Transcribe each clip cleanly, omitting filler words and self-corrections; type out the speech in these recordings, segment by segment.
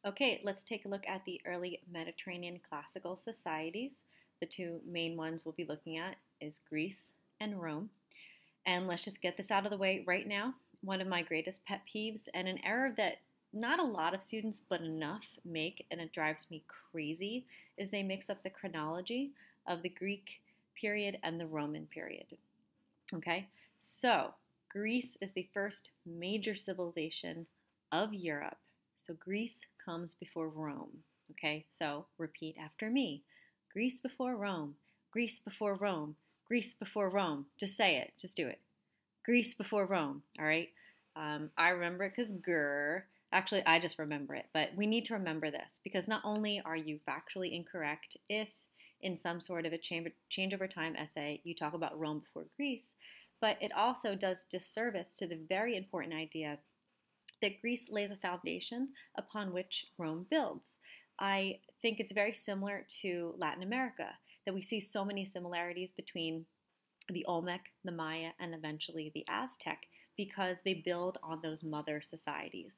Okay, let's take a look at the early Mediterranean classical societies. The two main ones we'll be looking at is Greece and Rome. And let's just get this out of the way right now. One of my greatest pet peeves and an error that not a lot of students, but enough make, and it drives me crazy, is they mix up the chronology of the Greek period and the Roman period. Okay, so Greece is the first major civilization of Europe. So Greece comes before Rome. Okay, so repeat after me: Greece before Rome, Greece before Rome, Greece before Rome. Just say it, just do it. Greece before Rome, all right? I remember it because grr. Actually, I just remember it, but we need to remember this because not only are you factually incorrect if in some sort of a change over time essay you talk about Rome before Greece, but it also does disservice to the very important idea that Greece lays a foundation upon which Rome builds. I think it's very similar to Latin America, that we see so many similarities between the Olmec, the Maya, and eventually the Aztec because they build on those mother societies.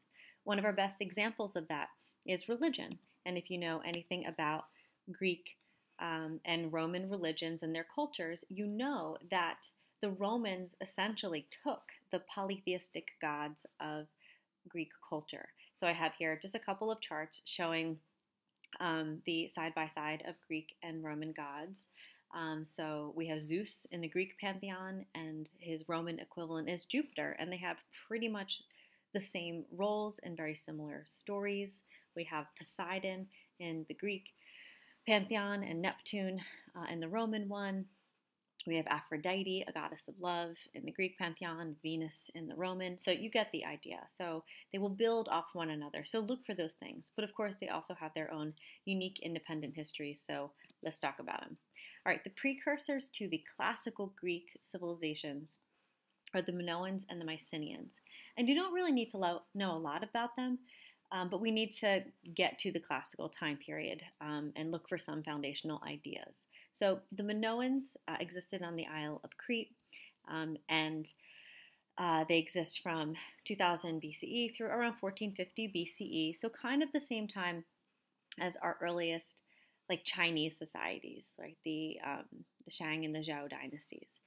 One of our best examples of that is religion. And if you know anything about Greek and Roman religions and their cultures, you know that the Romans essentially took the polytheistic gods of Greek culture. So I have here just a couple of charts showing the side by side of Greek and Roman gods. So we have Zeus in the Greek pantheon, and his Roman equivalent is Jupiter, and they have pretty much the same roles and very similar stories. We have Poseidon in the Greek pantheon, and Neptune in the Roman one. We have Aphrodite, a goddess of love, in the Greek pantheon, Venus in the Roman. So you get the idea. So they will build off one another. So look for those things. But of course, they also have their own unique independent history. So let's talk about them. All right, the precursors to the classical Greek civilizations are the Minoans and the Mycenaeans. And you don't really need to know a lot about them, but we need to get to the classical time period and look for some foundational ideas. So the Minoans existed on the Isle of Crete, and they exist from 2000 BCE through around 1450 BCE, so kind of the same time as our earliest like Chinese societies, like the Shang and the Zhou dynasties.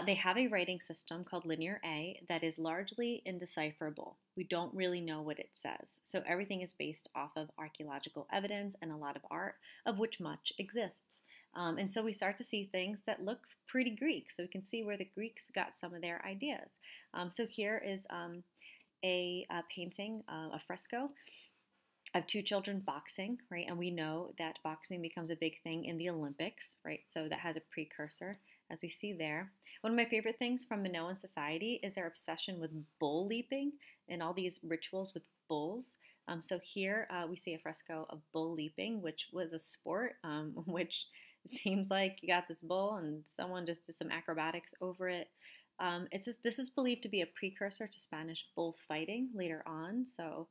They have a writing system called Linear A that is largely indecipherable. We don't really know what it says. So everything is based off of archaeological evidence and a lot of art, of which much exists. And so we start to see things that look pretty Greek. So we can see where the Greeks got some of their ideas. So here is a painting, a fresco of two children boxing, right? And we know that boxing becomes a big thing in the Olympics, right? So that has a precursor, as we see there. One of my favorite things from Minoan society is their obsession with bull leaping and all these rituals with bulls. So here we see a fresco of bull leaping, which was a sport, which seems like you got this bull and someone just did some acrobatics over it. This is believed to be a precursor to Spanish bullfighting later on. So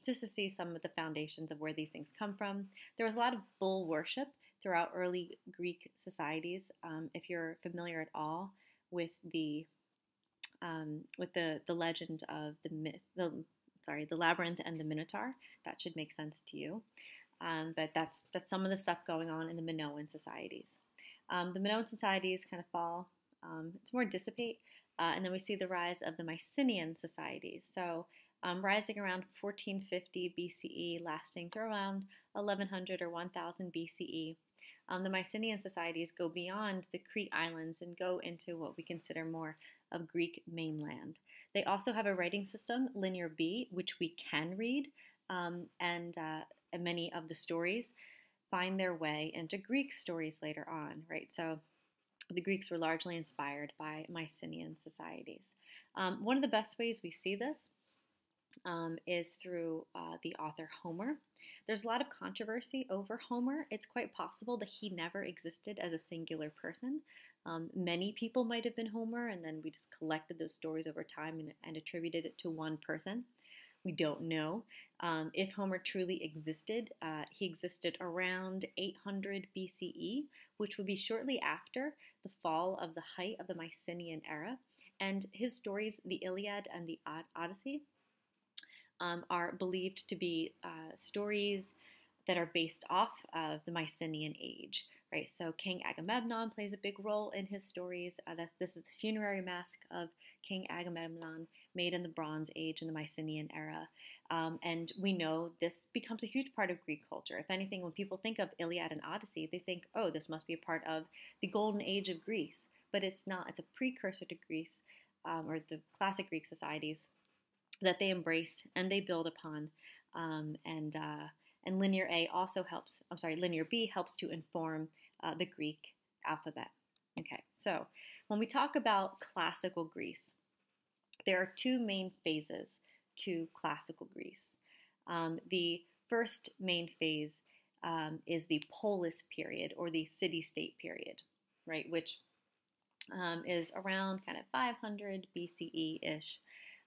just to see some of the foundations of where these things come from. There was a lot of bull worship throughout early Greek societies. If you're familiar at all with the legend of the labyrinth and the Minotaur, that should make sense to you. But that's some of the stuff going on in the Minoan societies. The Minoan societies kind of fall, it's more dissipate, and then we see the rise of the Mycenaean societies. So rising around 1450 BCE, lasting to around 1100 or 1000 BCE. The Mycenaean societies go beyond the Crete Islands and go into what we consider more of Greek mainland. They also have a writing system, Linear B, which we can read, and many of the stories find their way into Greek stories later on, right? So the Greeks were largely inspired by Mycenaean societies. One of the best ways we see this is through the author Homer. There's a lot of controversy over Homer. It's quite possible that he never existed as a singular person. Many people might have been Homer, and then we just collected those stories over time and attributed it to one person. We don't know. If Homer truly existed, he existed around 800 BCE, which would be shortly after the fall of the height of the Mycenaean era. And his stories, the Iliad and the Odyssey, are believed to be stories that are based off of the Mycenaean age, right? So King Agamemnon plays a big role in his stories. This is the funerary mask of King Agamemnon made in the Bronze Age in the Mycenaean era. And we know this becomes a huge part of Greek culture. If anything, when people think of Iliad and Odyssey, they think, oh, this must be a part of the golden age of Greece. But it's not. It's a precursor to Greece, or the classic Greek societies that they embrace and they build upon. And linear A also helps, linear B helps to inform the Greek alphabet. Okay, so when we talk about classical Greece, there are two main phases to classical Greece. The first main phase is the polis period, or the city-state period, right, which is around kind of 500 BCE-ish.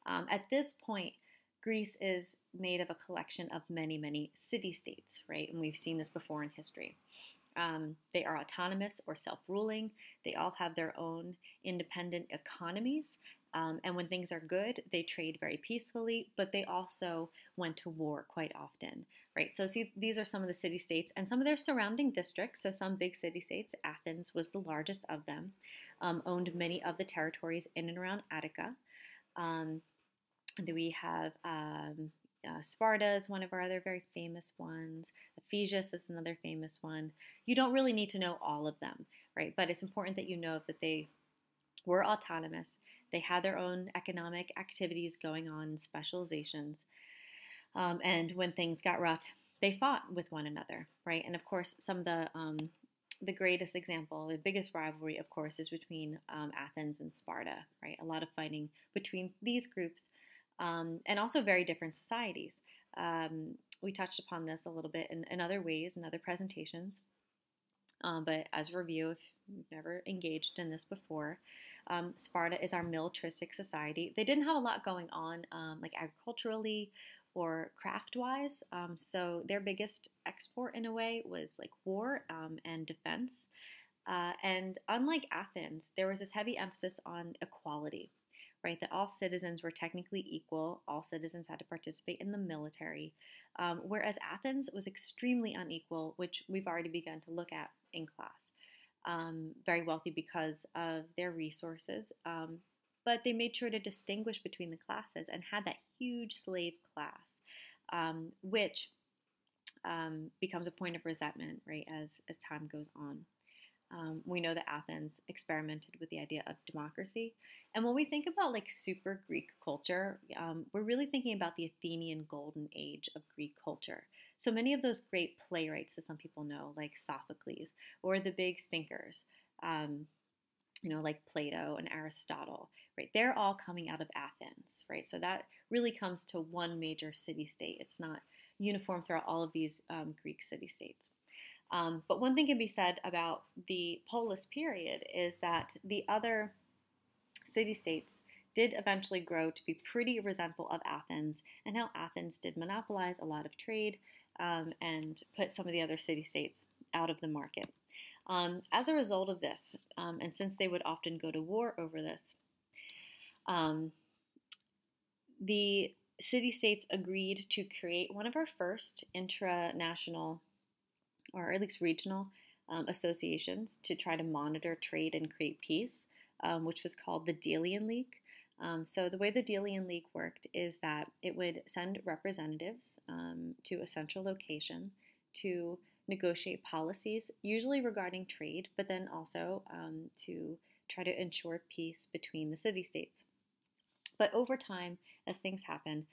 At this point, Greece is made of a collection of many, many city-states, right? And we've seen this before in history. They are autonomous or self-ruling. They all have their own independent economies. And when things are good, they trade very peacefully, but they also went to war quite often, right? So see, these are some of the city-states and some of their surrounding districts. So some big city-states, Athens was the largest of them, owned many of the territories in and around Attica. We have Sparta is one of our other very famous ones. Ephesus is another famous one. You don't really need to know all of them, right? But it's important that you know that they were autonomous. They had their own economic activities going on, specializations. And when things got rough, they fought with one another, right? And of course, some of the greatest example, the biggest rivalry, of course, is between Athens and Sparta, right? A lot of fighting between these groups. And also very different societies. We touched upon this a little bit in other ways, in other presentations. But as a review, if you've never engaged in this before, Sparta is our militaristic society. They didn't have a lot going on, like agriculturally or craft-wise. So their biggest export, in a way, was like war and defense. And unlike Athens, there was this heavy emphasis on equality, right? That all citizens were technically equal. All citizens had to participate in the military. Whereas Athens was extremely unequal, which we've already begun to look at in class. Very wealthy because of their resources, but they made sure to distinguish between the classes and had that huge slave class, which becomes a point of resentment, right, as time goes on. We know that Athens experimented with the idea of democracy. And when we think about like super Greek culture, we're really thinking about the Athenian golden age of Greek culture. So many of those great playwrights that some people know, like Sophocles, or the big thinkers, like Plato and Aristotle, right? They're all coming out of Athens, right? So that really comes to one major city-state. It's not uniform throughout all of these Greek city-states. But one thing can be said about the polis period is that the other city-states did eventually grow to be pretty resentful of Athens, and how Athens did monopolize a lot of trade and put some of the other city-states out of the market. As a result of this, and since they would often go to war over this, the city-states agreed to create one of our first intranational, or at least regional, associations to try to monitor trade and create peace, which was called the Delian League. So the way the Delian League worked is that it would send representatives to a central location to negotiate policies, usually regarding trade, but then also to try to ensure peace between the city-states. But over time, as things happened,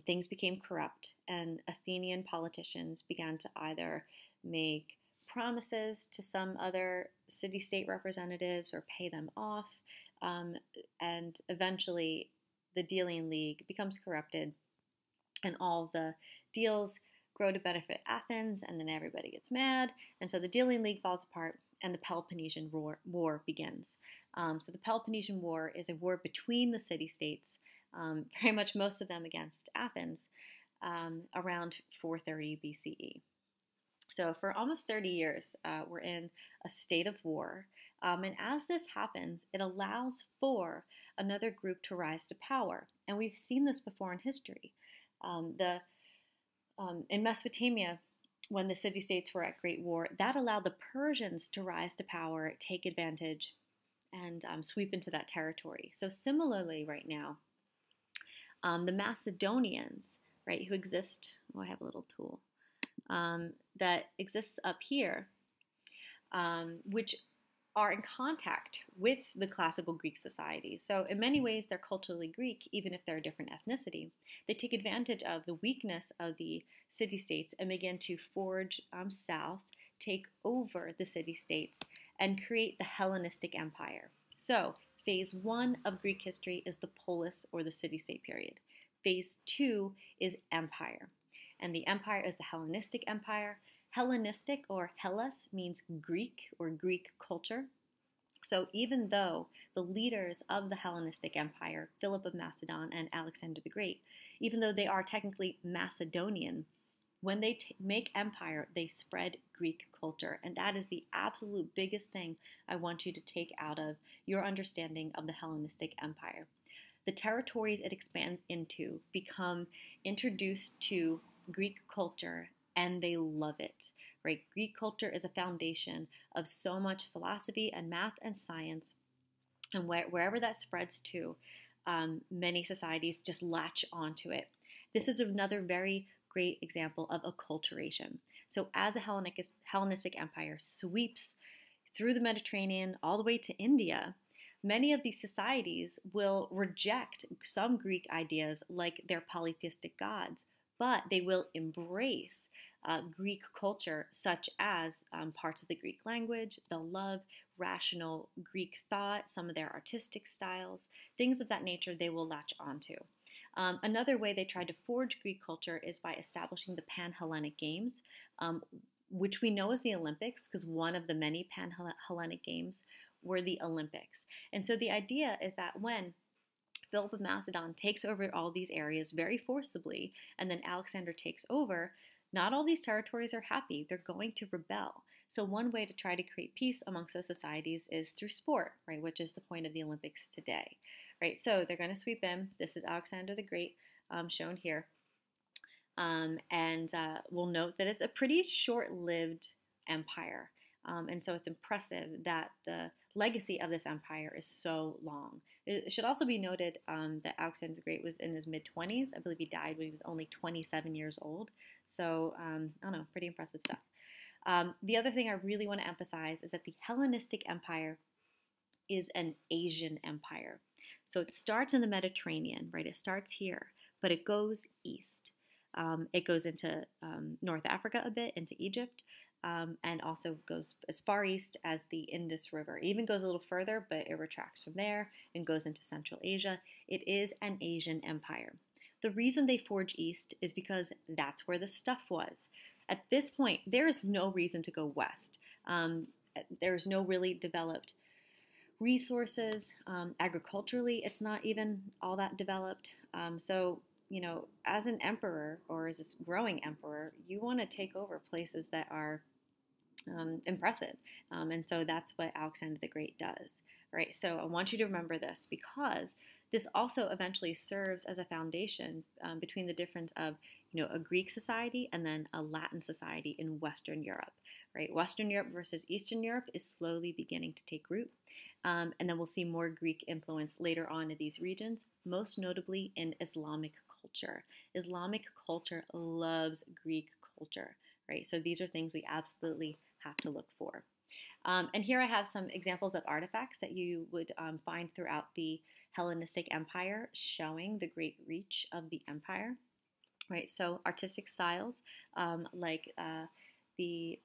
things became corrupt, and Athenian politicians began to either make promises to some other city-state representatives or pay them off, and eventually the Delian League becomes corrupted, and all the deals grow to benefit Athens, and then everybody gets mad, and so the Delian League falls apart, and the Peloponnesian War begins. So the Peloponnesian War is a war between the city-states, very much most of them against Athens, around 430 BCE. So for almost 30 years, we're in a state of war. And as this happens, it allows for another group to rise to power. And we've seen this before in history. The in Mesopotamia, when the city-states were at great war, that allowed the Persians to rise to power, take advantage, and sweep into that territory. So similarly, right now, the Macedonians, right, who exist, oh, I have a little tool, that exists up here, which are in contact with the classical Greek society. So in many ways, they're culturally Greek, even if they're a different ethnicity. They take advantage of the weakness of the city-states and begin to forge south, take over the city-states, and create the Hellenistic Empire. So phase one of Greek history is the polis, or the city-state period. Phase two is empire. And the empire is the Hellenistic Empire. Hellenistic, or Hellas, means Greek or Greek culture. So even though the leaders of the Hellenistic Empire, Philip of Macedon and Alexander the Great, even though they are technically Macedonian, when they make empire, they spread Greek culture. And that is the absolute biggest thing I want you to take out of your understanding of the Hellenistic Empire. The territories it expands into become introduced to Greek culture, and they love it, right? Greek culture is a foundation of so much philosophy and math and science, and wherever that spreads to, many societies just latch onto it. This is another very great example of acculturation. So as the Hellenistic Empire sweeps through the Mediterranean all the way to India, many of these societies will reject some Greek ideas like their polytheistic gods, but they will embrace Greek culture, such as parts of the Greek language. They'll love rational Greek thought, some of their artistic styles, things of that nature they will latch onto. Another way they tried to forge Greek culture is by establishing the Pan-Hellenic Games, which we know as the Olympics, because one of the many Pan-Hellenic Games were the Olympics. And so the idea is that when Philip of Macedon takes over all these areas very forcibly, and then Alexander takes over, not all these territories are happy. They're going to rebel. So one way to try to create peace amongst those societies is through sport, right, which is the point of the Olympics today, right? So they're going to sweep in. This is Alexander the Great, shown here. And we'll note that it's a pretty short-lived empire. And so it's impressive that the legacy of this empire is so long. It should also be noted that Alexander the Great was in his mid-20s. I believe he died when he was only 27 years old. So, I don't know, pretty impressive stuff. The other thing I really want to emphasize is that the Hellenistic Empire is an Asian empire. So it starts in the Mediterranean, right? It starts here, but it goes east. It goes into North Africa a bit, into Egypt, and also goes as far east as the Indus River. It even goes a little further, but it retracts from there and goes into Central Asia. It is an Asian empire. The reason they forge east is because that's where the stuff was. At this point, there is no reason to go west. There's no really developed resources. Agriculturally, it's not even all that developed. So, you know, as an emperor, or as a growing emperor, you want to take over places that are impressive. And so that's what Alexander the Great does, right? So I want you to remember this, because this also eventually serves as a foundation between the difference of, you know, a Greek society and then a Latin society in Western Europe, right? Western Europe versus Eastern Europe is slowly beginning to take root. And then we'll see more Greek influence later on in these regions, most notably in Islamic culture. Islamic culture loves Greek culture, right? So these are things we absolutely have to look for. And here I have some examples of artifacts that you would find throughout the Hellenistic Empire, showing the great reach of the empire, right? So artistic styles like the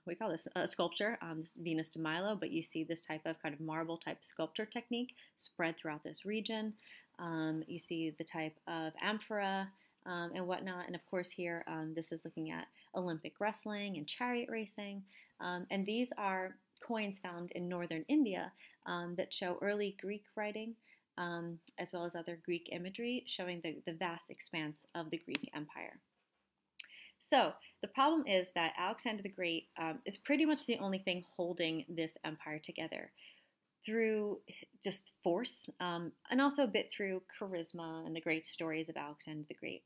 we call this sculpture, this Venus de Milo, but you see this type of kind of marble type sculpture technique spread throughout this region. You see the type of amphora and whatnot. And of course here, this is looking at Olympic wrestling and chariot racing. And these are coins found in northern India that show early Greek writing, as well as other Greek imagery showing the vast expanse of the Greek Empire. So the problem is that Alexander the Great is pretty much the only thing holding this empire together, through just force and also a bit through charisma and the great stories of Alexander the Great.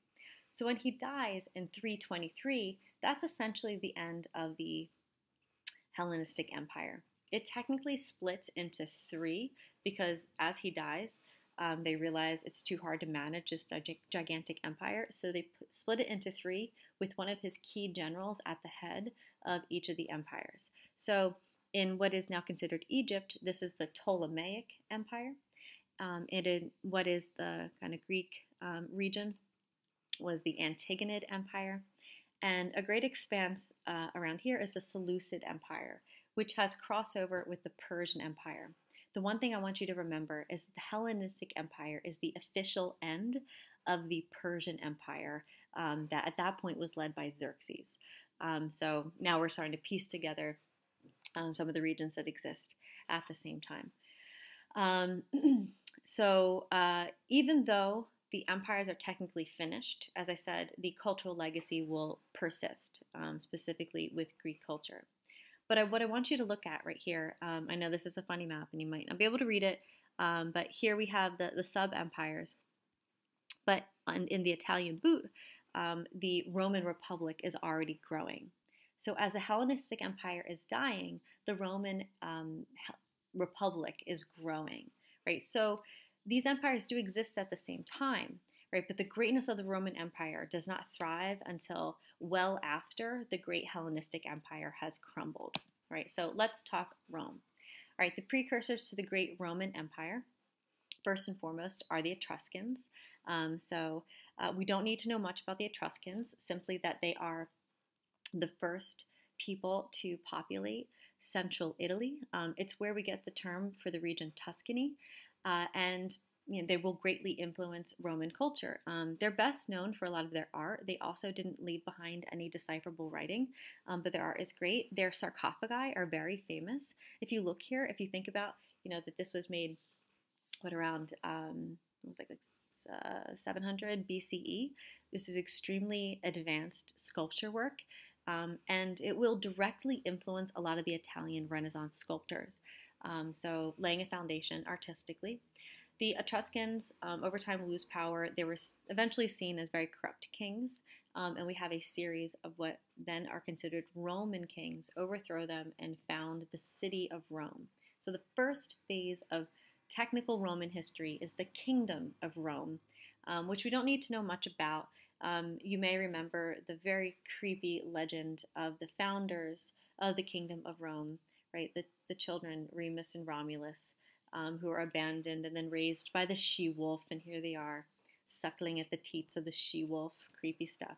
So when he dies in 323, that's essentially the end of the Hellenistic Empire. It technically splits into three because as he dies, they realize it's too hard to manage this gigantic empire, so they split it into three with one of his key generals at the head of each of the empires. So in what is now considered Egypt, this is the Ptolemaic Empire. In what is the kind of Greek region was the Antigonid Empire. And a great expanse around here is the Seleucid Empire, which has crossover with the Persian Empire. The one thing I want you to remember is that the Hellenistic Empire is the official end of the Persian Empire that at that point was led by Xerxes. So now we're starting to piece together some of the regions that exist at the same time. Even though the empires are technically finished, as I said, the cultural legacy will persist, specifically with Greek culture. But what I want you to look at right here, I know this is a funny map and you might not be able to read it, but here we have the sub-empires. But in the Italian boot, the Roman Republic is already growing. So as the Hellenistic Empire is dying, the Roman Republic is growing, right? So these empires do exist at the same time, right? But the greatness of the Roman Empire does not thrive until well after the great Hellenistic Empire has crumbled, right? So let's talk Rome. All right, the precursors to the great Roman Empire, first and foremost, are the Etruscans. We don't need to know much about the Etruscans, simply that they are the first people to populate central Italy. It's where we get the term for the region Tuscany. And they will greatly influence Roman culture. They're best known for a lot of their art. They also didn't leave behind any decipherable writing, but their art is great. Their sarcophagi are very famous. If you look here, if you think about, that this was made, around, it was like 700 BCE. This is extremely advanced sculpture work, and it will directly influence a lot of the Italian Renaissance sculptors. So laying a foundation artistically. The Etruscans, over time, lose power. They were eventually seen as very corrupt kings, and we have a series of what then are considered Roman kings overthrow them and found the city of Rome. So the first phase of technical Roman history is the Kingdom of Rome, which we don't need to know much about. You may remember the very creepy legend of the founders of the Kingdom of Rome, right? The children, Remus and Romulus, who are abandoned and then raised by the she-wolf, and here they are, suckling at the teats of the she-wolf. Creepy stuff.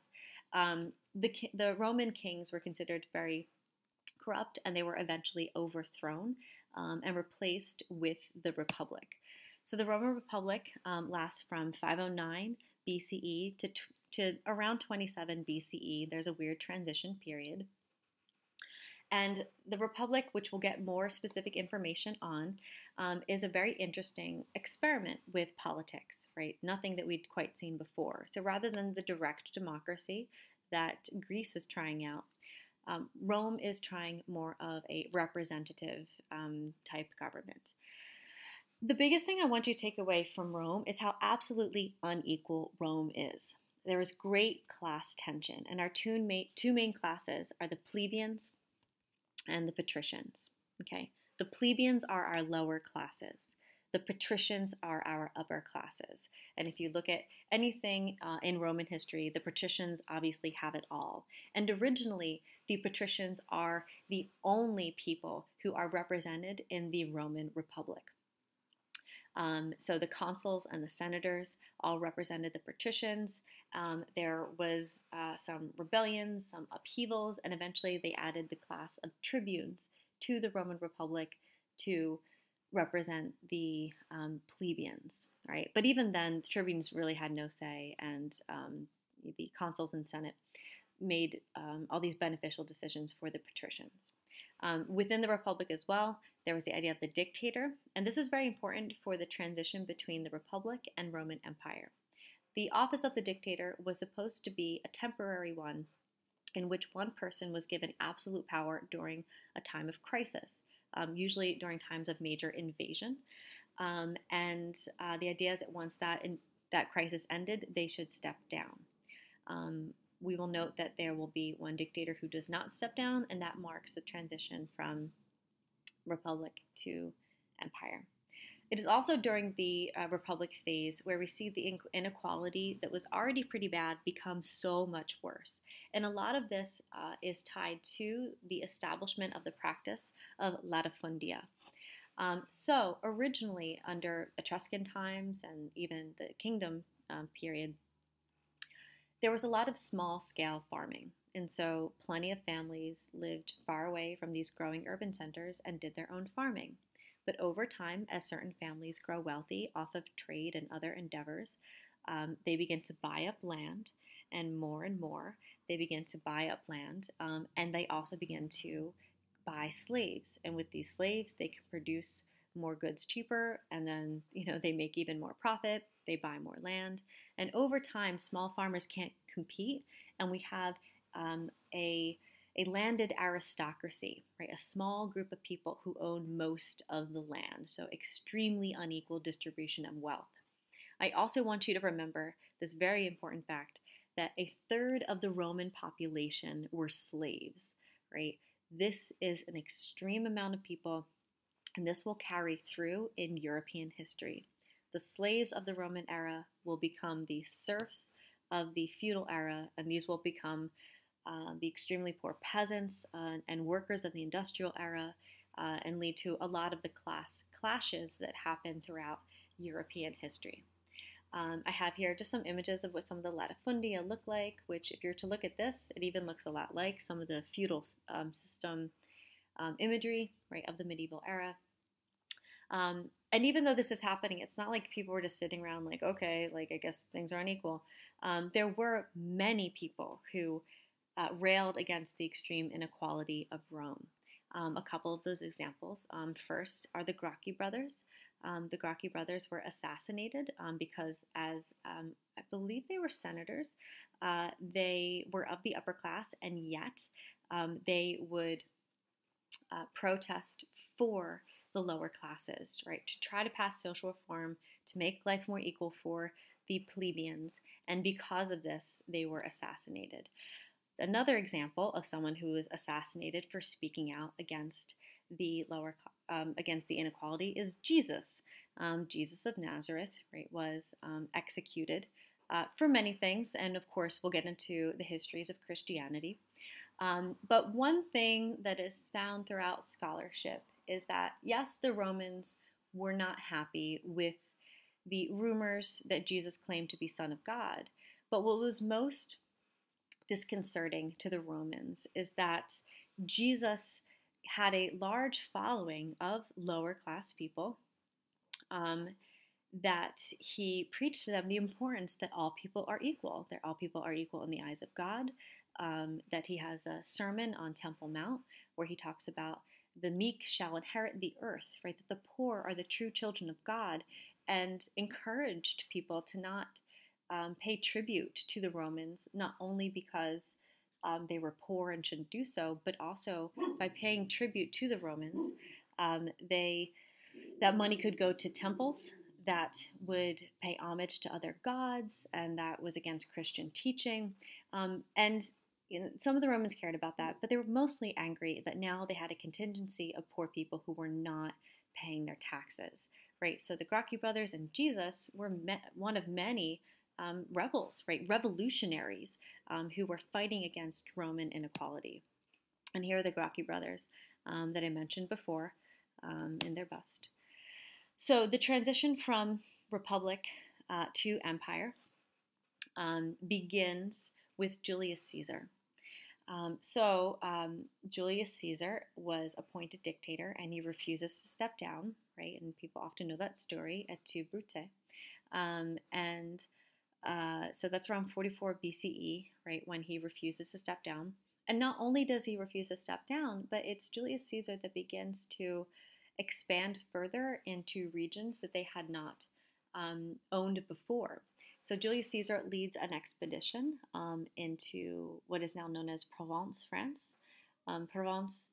The Roman kings were considered very corrupt, and they were eventually overthrown and replaced with the Republic. So the Roman Republic lasts from 509 BCE to around 27 BCE. There's a weird transition period. And the Republic, which we'll get more specific information on, is a very interesting experiment with politics, right? Nothing that we'd quite seen before. So rather than the direct democracy that Greece is trying out, Rome is trying more of a representative type government. The biggest thing I want you to take away from Rome is how absolutely unequal Rome is. There is great class tension, and our two main classes are the plebeians and the patricians. Okay, the plebeians are our lower classes. The patricians are our upper classes. And if you look at anything in Roman history, the patricians obviously have it all. And originally, the patricians are the only people who are represented in the Roman Republic. So the consuls and the senators all represented the patricians. There was some rebellions, some upheavals, and eventually they added the class of tribunes to the Roman Republic to represent the plebeians, right? But even then, the tribunes really had no say, and the consuls and senate made all these beneficial decisions for the patricians. Within the Republic as well, there was the idea of the dictator, and this is very important for the transition between the Republic and Roman Empire. The office of the dictator was supposed to be a temporary one in which one person was given absolute power during a time of crisis, usually during times of major invasion. The idea is that once that crisis ended, they should step down. We will note that there will be one dictator who does not step down, and that marks the transition from republic to empire. It is also during the republic phase where we see the inequality that was already pretty bad become so much worse. And a lot of this is tied to the establishment of the practice of latifundia. So originally, under Etruscan times and even the kingdom period, there was a lot of small-scale farming. And so plenty of families lived far away from these growing urban centers and did their own farming. But over time, as certain families grow wealthy off of trade and other endeavors, they begin to buy up land, and more they begin to buy up land, and they also begin to buy slaves. And with these slaves, they can produce more goods cheaper, and then they make even more profit. They buy more land, and over time, small farmers can't compete, and we have a landed aristocracy, right? A small group of people who own most of the land, so extremely unequal distribution of wealth. I also want you to remember this very important fact that a third of the Roman population were slaves, right? This is an extreme amount of people, and this will carry through in European history. The slaves of the Roman era will become the serfs of the feudal era, and these will become the extremely poor peasants and workers of the industrial era, and lead to a lot of the class clashes that happen throughout European history. I have here just some images of what some of the latifundia look like, which if you're to look at this, it even looks a lot like some of the feudal system imagery, right, of the medieval era. And even though this is happening, it's not like people were just sitting around like, okay, like I guess things are unequal. There were many people who railed against the extreme inequality of Rome. A couple of those examples. First are the Gracchi Brothers. The Gracchi Brothers were assassinated because as I believe they were senators, they were of the upper class, and yet they would protest for the lower classes, right, to try to pass social reform, to make life more equal for the plebeians, and because of this, they were assassinated. Another example of someone who was assassinated for speaking out against the against the inequality is Jesus. Jesus of Nazareth, right, was executed for many things, and of course, we'll get into the histories of Christianity. But one thing that is found throughout scholarship is that, yes, the Romans were not happy with the rumors that Jesus claimed to be Son of God, but what was most disconcerting to the Romans is that Jesus had a large following of lower class people, that he preached to them the importance that all people are equal, that all people are equal in the eyes of God, that he has a sermon on Temple Mount where he talks about the meek shall inherit the earth, right, that the poor are the true children of God, and encouraged people to not pay tribute to the Romans, not only because they were poor and shouldn't do so, but also by paying tribute to the Romans, that money could go to temples that would pay homage to other gods, and that was against Christian teaching. And some of the Romans cared about that, but they were mostly angry that now they had a contingency of poor people who were not paying their taxes, right? So the Gracchi brothers and Jesus were one of many rebels, right? Revolutionaries who were fighting against Roman inequality. And here are the Gracchi brothers that I mentioned before in their bust. So the transition from republic to empire begins with Julius Caesar. Julius Caesar was appointed dictator, and he refuses to step down, right? And people often know that story, et tu, Brute. So that's around 44 BCE, right, when he refuses to step down. And not only does he refuse to step down, but it's Julius Caesar that begins to expand further into regions that they had not owned before. So Julius Caesar leads an expedition into what is now known as Provence, France. Provence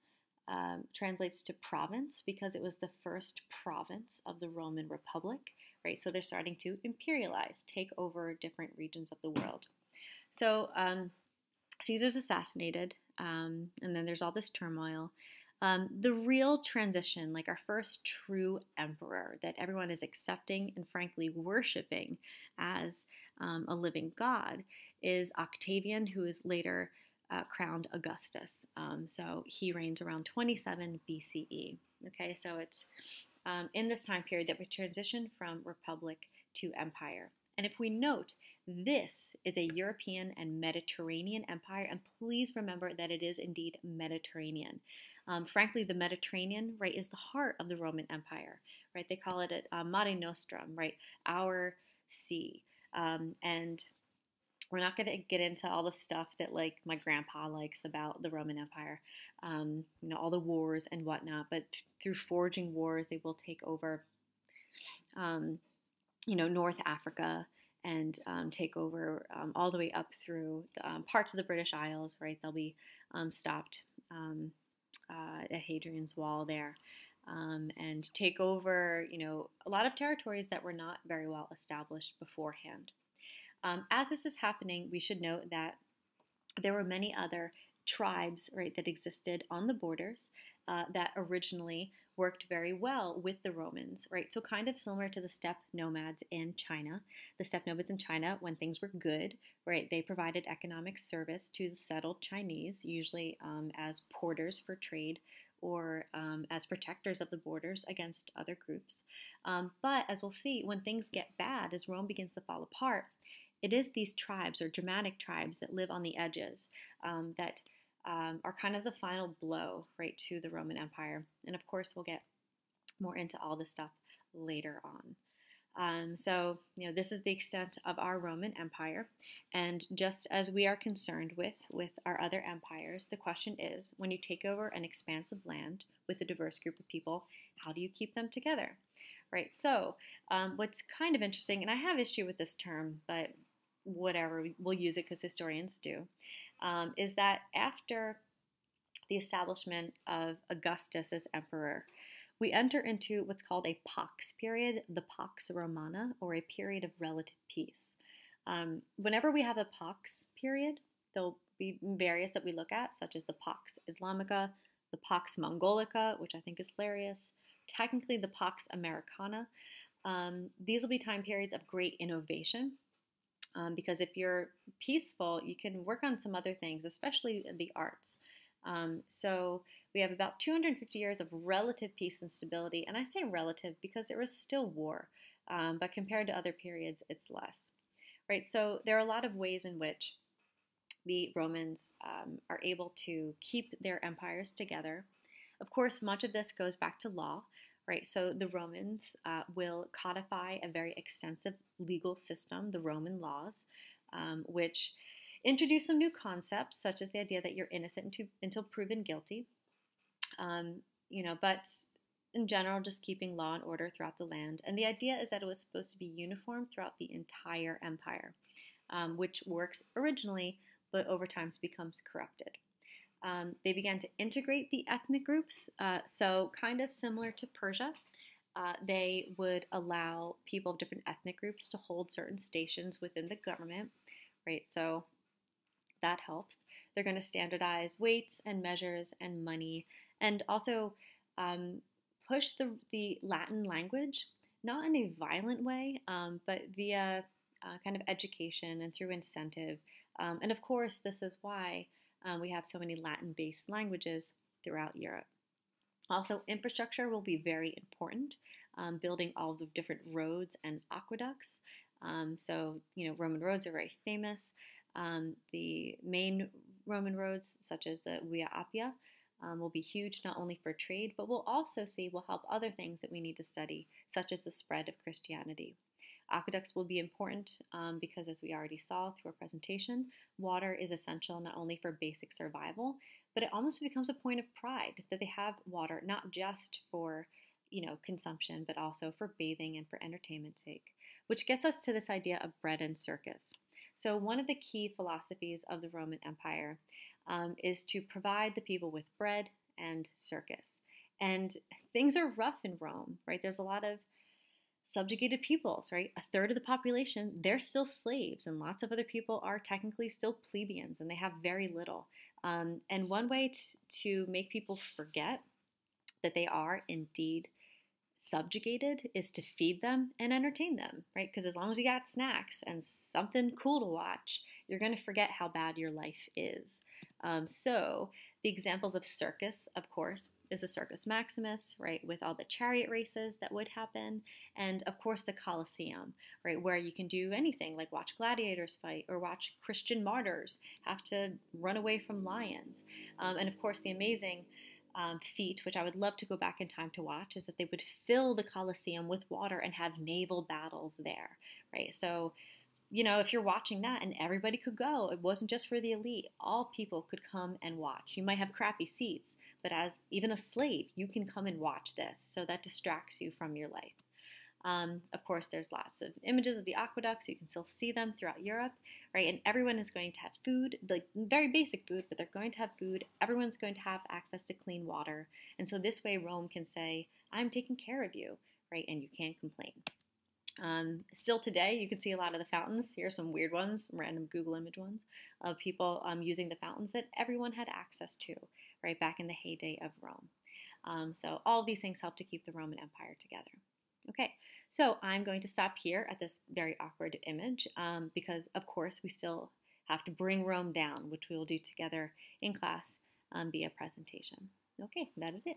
translates to province because it was the first province of the Roman Republic, right? So they're starting to imperialize, take over different regions of the world. So Caesar's assassinated, and then there's all this turmoil. The real transition, like our first true emperor that everyone is accepting and frankly worshiping as a living god, is Octavian, who is later crowned Augustus. So he reigns around 27 BCE. Okay, so it's in this time period that we transition from republic to empire. And if we note, this is a European and Mediterranean empire, and please remember that it is indeed Mediterranean. Frankly, the Mediterranean, right, is the heart of the Roman Empire, right? They call it Mare Nostrum, right, our sea. And we're not going to get into all the stuff that like my grandpa likes about the Roman Empire, all the wars and whatnot. But through forging wars, they will take over, North Africa and take over all the way up through the, parts of the British Isles. Right, they'll be stopped at Hadrian's Wall there. And take over, a lot of territories that were not very well established beforehand. As this is happening, we should note that there were many other tribes, right, that existed on the borders that originally worked very well with the Romans, right? So kind of similar to the steppe nomads in China. The steppe nomads in China, when things were good, right, they provided economic service to the settled Chinese, usually as porters for trade or as protectors of the borders against other groups. But as we'll see, when things get bad, as Rome begins to fall apart, it is these tribes or Germanic tribes that live on the edges that are kind of the final blow, right, to the Roman Empire. And of course, we'll get more into all this stuff later on. So, this is the extent of our Roman Empire. And just as we are concerned with our other empires, the question is, when you take over an expansive land with a diverse group of people, how do you keep them together? Right, so what's kind of interesting, and I have issue with this term, but whatever, we'll use it because historians do, is that after the establishment of Augustus as emperor, we enter into what's called a Pax period, the Pax Romana, or a period of relative peace. Whenever we have a Pax period, there'll be various that we look at, such as the Pax Islamica, the Pax Mongolica, which I think is hilarious, technically the Pax Americana. These will be time periods of great innovation. Because if you're peaceful, you can work on some other things, especially the arts. So we have about 250 years of relative peace and stability. And I say relative because there was still war, but compared to other periods, it's less. Right? So there are a lot of ways in which the Romans are able to keep their empires together. Of course, much of this goes back to law. Right, so the Romans will codify a very extensive legal system, the Roman laws, which introduce some new concepts, such as the idea that you're innocent until proven guilty. But in general, just keeping law and order throughout the land. And the idea is that it was supposed to be uniform throughout the entire empire, which works originally, but over time becomes corrupted. They began to integrate the ethnic groups, so kind of similar to Persia. They would allow people of different ethnic groups to hold certain stations within the government, right? So that helps. They're going to standardize weights and measures and money, and also push the Latin language, not in a violent way, but via kind of education and through incentive. And of course, this is why we have so many Latin-based languages throughout Europe. Also, infrastructure will be very important, building all the different roads and aqueducts. Roman roads are very famous. The main Roman roads, such as the Via Appia, will be huge not only for trade, but we'll also see will help other things that we need to study, such as the spread of Christianity. Aqueducts will be important because, as we already saw through our presentation, water is essential not only for basic survival, but it almost becomes a point of pride that they have water not just for consumption, but also for bathing and for entertainment's sake, which gets us to this idea of bread and circus. So one of the key philosophies of the Roman Empire is to provide the people with bread and circus. And things are rough in Rome, right? There's a lot of Subjugated peoples, right? A third of the population, they're still slaves, and lots of other people are technically still plebeians, and they have very little. And one way to make people forget that they are indeed subjugated is to feed them and entertain them, right? Because as long as you got snacks and something cool to watch, you're going to forget how bad your life is. So the examples of Circus, of course, is the Circus Maximus, right, with all the chariot races that would happen, and of course the Colosseum, right, where you can do anything like watch gladiators fight or watch Christian martyrs have to run away from lions. And of course the amazing feat, which I would love to go back in time to watch, is that they would fill the Colosseum with water and have naval battles there, right? So if you're watching that and everybody could go, it wasn't just for the elite. All people could come and watch. You might have crappy seats, but as even a slave, you can come and watch this. So that distracts you from your life. Of course, there's lots of images of the aqueducts. So you can still see them throughout Europe, right? And everyone is going to have food, like very basic food, but they're going to have food. Everyone's going to have access to clean water. And so this way, Rome can say, I'm taking care of you, right? And you can't complain. Still today, you can see a lot of the fountains. Here are some weird ones, random Google image ones, of people using the fountains that everyone had access to, right, back in the heyday of Rome. So all of these things help to keep the Roman Empire together. Okay, so I'm going to stop here at this very awkward image because, of course, we still have to bring Rome down, which we will do together in class via presentation. Okay, that is it.